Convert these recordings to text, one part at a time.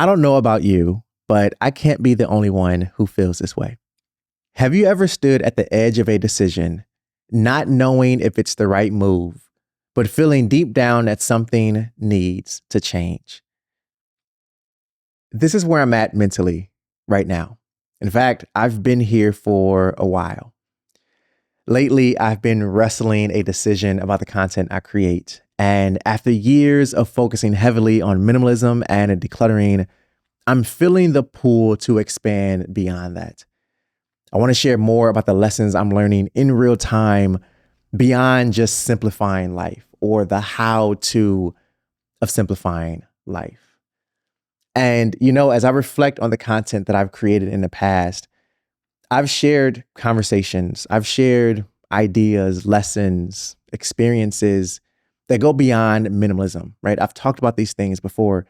I don't know about you, but I can't be the only one who feels this way. Have you ever stood at the edge of a decision, not knowing if it's the right move, but feeling deep down that something needs to change? This is where I'm at mentally right now. In fact, I've been here for a while. Lately, I've been wrestling a decision about the content I create. And after years of focusing heavily on minimalism and decluttering, I'm feeling the pull to expand beyond that. I want to share more about the lessons I'm learning in real time beyond just simplifying life or the how to of simplifying life. And, as I reflect on the content that I've created in the past, I've shared conversations, I've shared ideas, lessons, experiences that go beyond minimalism, right? I've talked about these things before,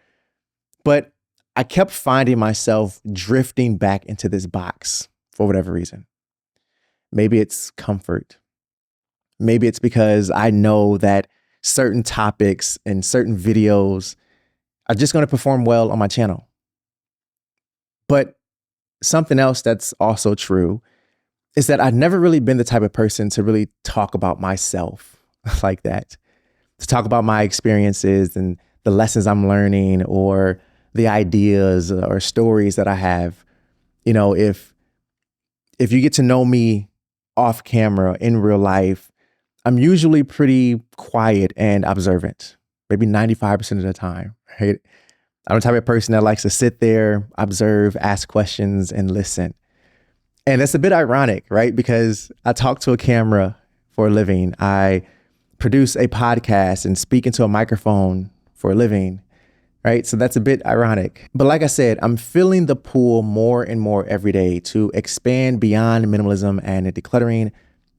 but I kept finding myself drifting back into this box for whatever reason. Maybe it's comfort. Maybe it's because I know that certain topics and certain videos are just going to perform well on my channel. But something else that's also true is that I've never really been the type of person to really talk about myself like that, to talk about my experiences and the lessons I'm learning or the ideas or stories that I have. If you get to know me off camera in real life, I'm usually pretty quiet and observant, maybe 95% of the time, right? I'm the type of person that likes to sit there, observe, ask questions, and listen. And it's a bit ironic, right? Because I talk to a camera for a living. I produce a podcast and speak into a microphone for a living, right? So that's a bit ironic. But like I said, I'm feeling the pull more and more every day to expand beyond minimalism and decluttering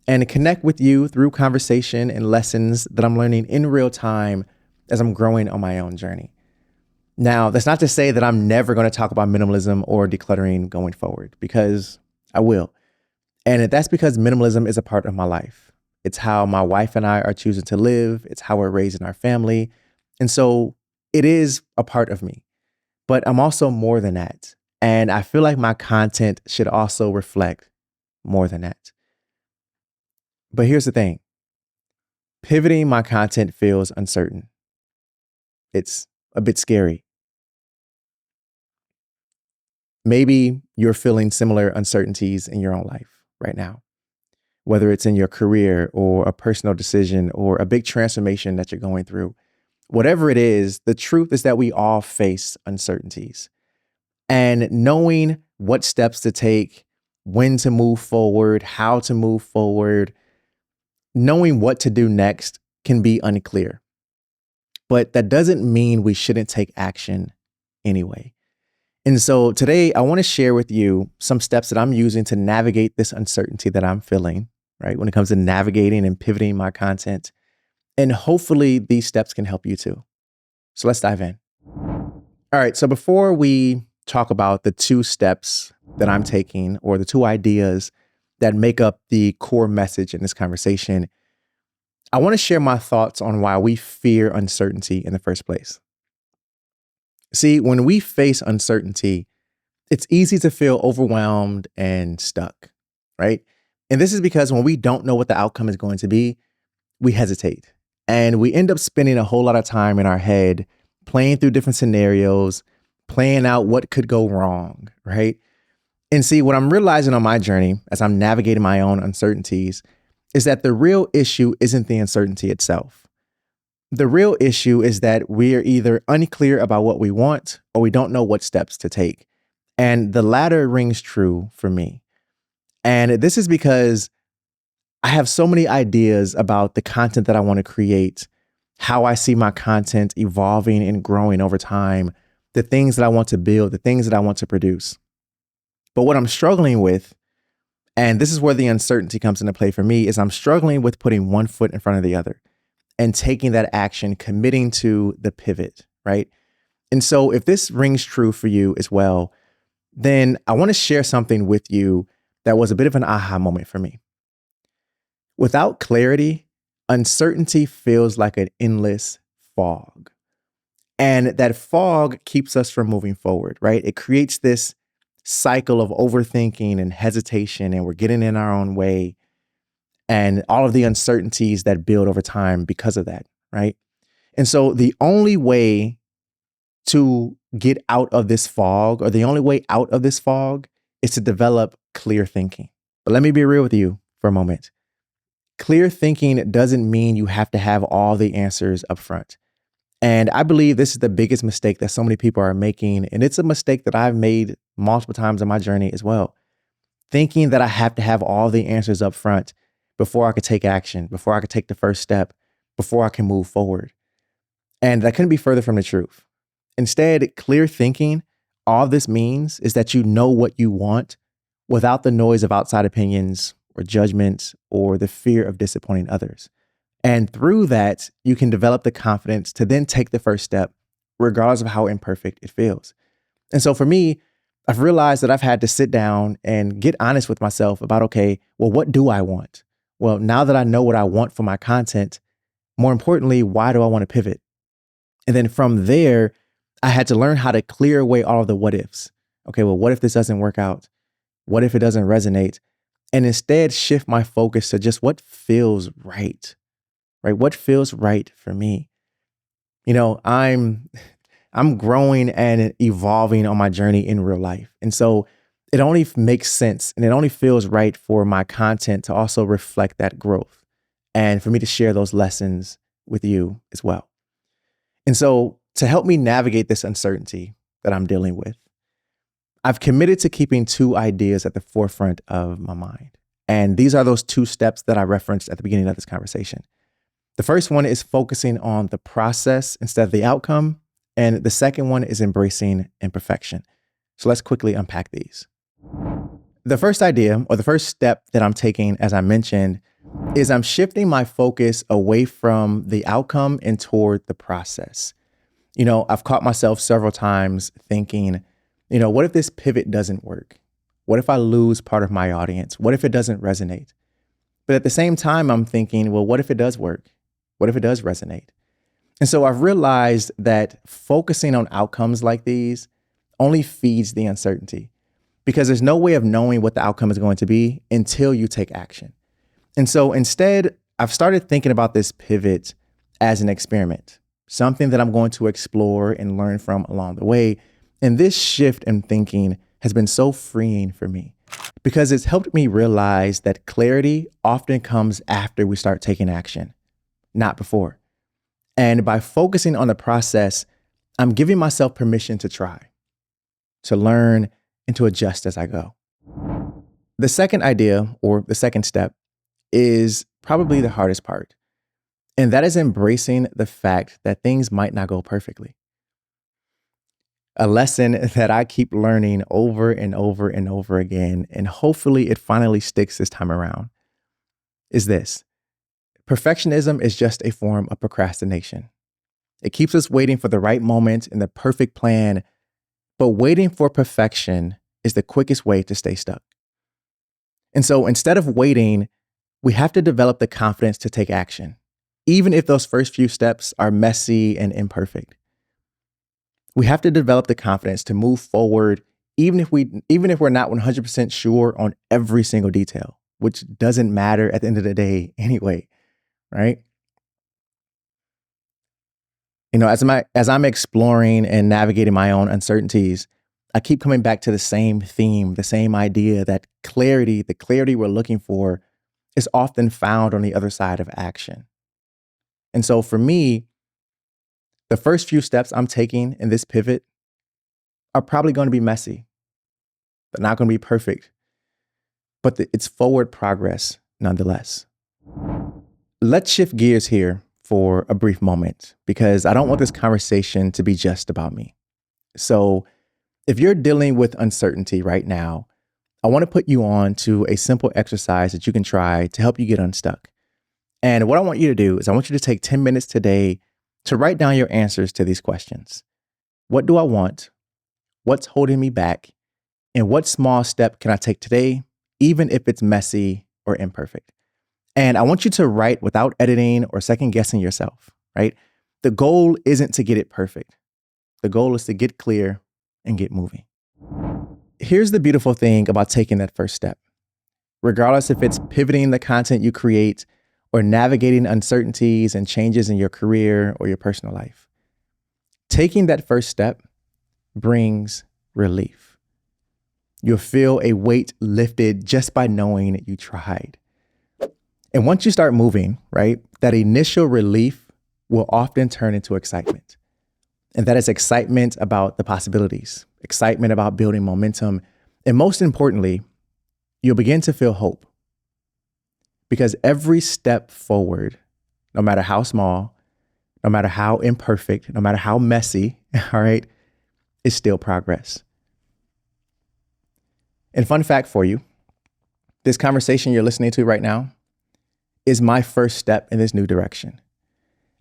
and connect with you through conversation and lessons that I'm learning in real time as I'm growing on my own journey. Now, that's not to say that I'm never going to talk about minimalism or decluttering going forward, because I will. And that's because minimalism is a part of my life. It's how my wife and I are choosing to live. It's how we're raising our family. And so it is a part of me. But I'm also more than that. And I feel like my content should also reflect more than that. But here's the thing. Pivoting my content feels uncertain. It's a bit scary. Maybe you're feeling similar uncertainties in your own life right now, whether it's in your career or a personal decision or a big transformation that you're going through. Whatever it is, the truth is that we all face uncertainties. And knowing what steps to take, when to move forward, how to move forward, knowing what to do next can be unclear. But that doesn't mean we shouldn't take action anyway. And so today I want to share with you some steps that I'm using to navigate this uncertainty that I'm feeling, right? When it comes to navigating and pivoting my content. And hopefully these steps can help you too. So let's dive in. All right. So before we talk about the two steps that I'm taking or the two ideas that make up the core message in this conversation, I want to share my thoughts on why we fear uncertainty in the first place. See, when we face uncertainty, it's easy to feel overwhelmed and stuck, right? And this is because when we don't know what the outcome is going to be, we hesitate. And we end up spending a whole lot of time in our head, playing through different scenarios, playing out what could go wrong, right? And see, what I'm realizing on my journey as I'm navigating my own uncertainties is that the real issue isn't the uncertainty itself. The real issue is that we are either unclear about what we want or we don't know what steps to take. And the latter rings true for me. And this is because I have so many ideas about the content that I want to create, how I see my content evolving and growing over time, the things that I want to build, the things that I want to produce. But what I'm struggling with, and this is where the uncertainty comes into play for me, is I'm struggling with putting one foot in front of the other and taking that action, committing to the pivot, right? And so if this rings true for you as well, then I want to share something with you that was a bit of an aha moment for me. Without clarity, uncertainty feels like an endless fog. And that fog keeps us from moving forward, right? It creates this cycle of overthinking and hesitation, and we're getting in our own way and all of the uncertainties that build over time because of that, right? And so the only way to get out of this fog, or the only way out of this fog, is to develop clear thinking. But let me be real with you for a moment. Clear thinking doesn't mean you have to have all the answers up front. And I believe this is the biggest mistake that so many people are making. And it's a mistake that I've made multiple times in my journey as well. Thinking that I have to have all the answers up front before I could take action, before I could take the first step, before I can move forward. And that couldn't be further from the truth. Instead, clear thinking, all this means is that you know what you want without the noise of outside opinions or judgments or the fear of disappointing others. And through that, you can develop the confidence to then take the first step, regardless of how imperfect it feels. And so for me, I've realized that I've had to sit down and get honest with myself about, okay, well, what do I want? Well, now that I know what I want for my content, more importantly, why do I want to pivot? And then from there, I had to learn how to clear away all of the what ifs. Okay, well, what if this doesn't work out? What if it doesn't resonate? And instead shift my focus to just what feels right? What feels right for me? You know, I'm growing and evolving on my journey in real life. And so it only makes sense and it only feels right for my content to also reflect that growth and for me to share those lessons with you as well. And so to help me navigate this uncertainty that I'm dealing with, I've committed to keeping two ideas at the forefront of my mind. And these are those two steps that I referenced at the beginning of this conversation. The first one is focusing on the process instead of the outcome. And the second one is embracing imperfection. So let's quickly unpack these. The first idea, or the first step that I'm taking, as I mentioned, is I'm shifting my focus away from the outcome and toward the process. You know, I've caught myself several times thinking, you know, what if this pivot doesn't work? What if I lose part of my audience? What if it doesn't resonate? But at the same time, I'm thinking, well, what if it does work? What if it does resonate? And so I've realized that focusing on outcomes like these only feeds the uncertainty, because there's no way of knowing what the outcome is going to be until you take action. And so instead, I've started thinking about this pivot as an experiment, something that I'm going to explore and learn from along the way. And this shift in thinking has been so freeing for me because it's helped me realize that clarity often comes after we start taking action, not before. And by focusing on the process, I'm giving myself permission to try, to learn, and to adjust as I go. The second idea, or the second step, is probably the hardest part. And that is embracing the fact that things might not go perfectly. A lesson that I keep learning over and over and over again, and hopefully it finally sticks this time around, is this. Perfectionism is just a form of procrastination. It keeps us waiting for the right moment and the perfect plan, but waiting for perfection is the quickest way to stay stuck. And so instead of waiting, we have to develop the confidence to take action, even if those first few steps are messy and imperfect. We have to develop the confidence to move forward, even if we're not 100% sure on every single detail, which doesn't matter at the end of the day anyway, right? You know, as I'm exploring and navigating my own uncertainties, I keep coming back to the same theme, the same idea that clarity, the clarity we're looking for, is often found on the other side of action. And so for me, the first few steps I'm taking in this pivot are probably going to be messy. They're not going to be perfect, but it's forward progress nonetheless. Let's shift gears here for a brief moment, because I don't want this conversation to be just about me. So if you're dealing with uncertainty right now, I want to put you on to a simple exercise that you can try to help you get unstuck. And what I want you to do is I want you to take 10 minutes today to write down your answers to these questions. What do I want? What's holding me back? And what small step can I take today, even if it's messy or imperfect? And I want you to write without editing or second guessing yourself, right? The goal isn't to get it perfect. The goal is to get clear and get moving. Here's the beautiful thing about taking that first step. Regardless if it's pivoting the content you create or navigating uncertainties and changes in your career or your personal life, taking that first step brings relief. You'll feel a weight lifted just by knowing that you tried. And once you start moving, right, that initial relief will often turn into excitement. And that is excitement about the possibilities, excitement about building momentum. And most importantly, you'll begin to feel hope. Because every step forward, no matter how small, no matter how imperfect, no matter how messy, all right, is still progress. And fun fact for you, this conversation you're listening to right now is my first step in this new direction.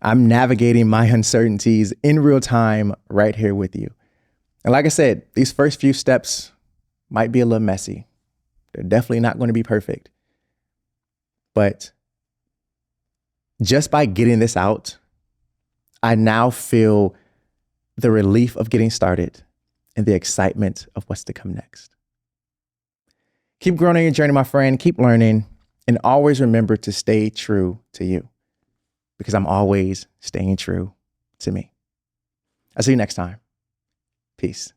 I'm navigating my uncertainties in real time right here with you. And like I said, these first few steps might be a little messy. They're definitely not going to be perfect. But just by getting this out, I now feel the relief of getting started and the excitement of what's to come next. Keep growing on your journey, my friend. Keep learning. And always remember to stay true to you, because I'm always staying true to me. I'll see you next time. Peace.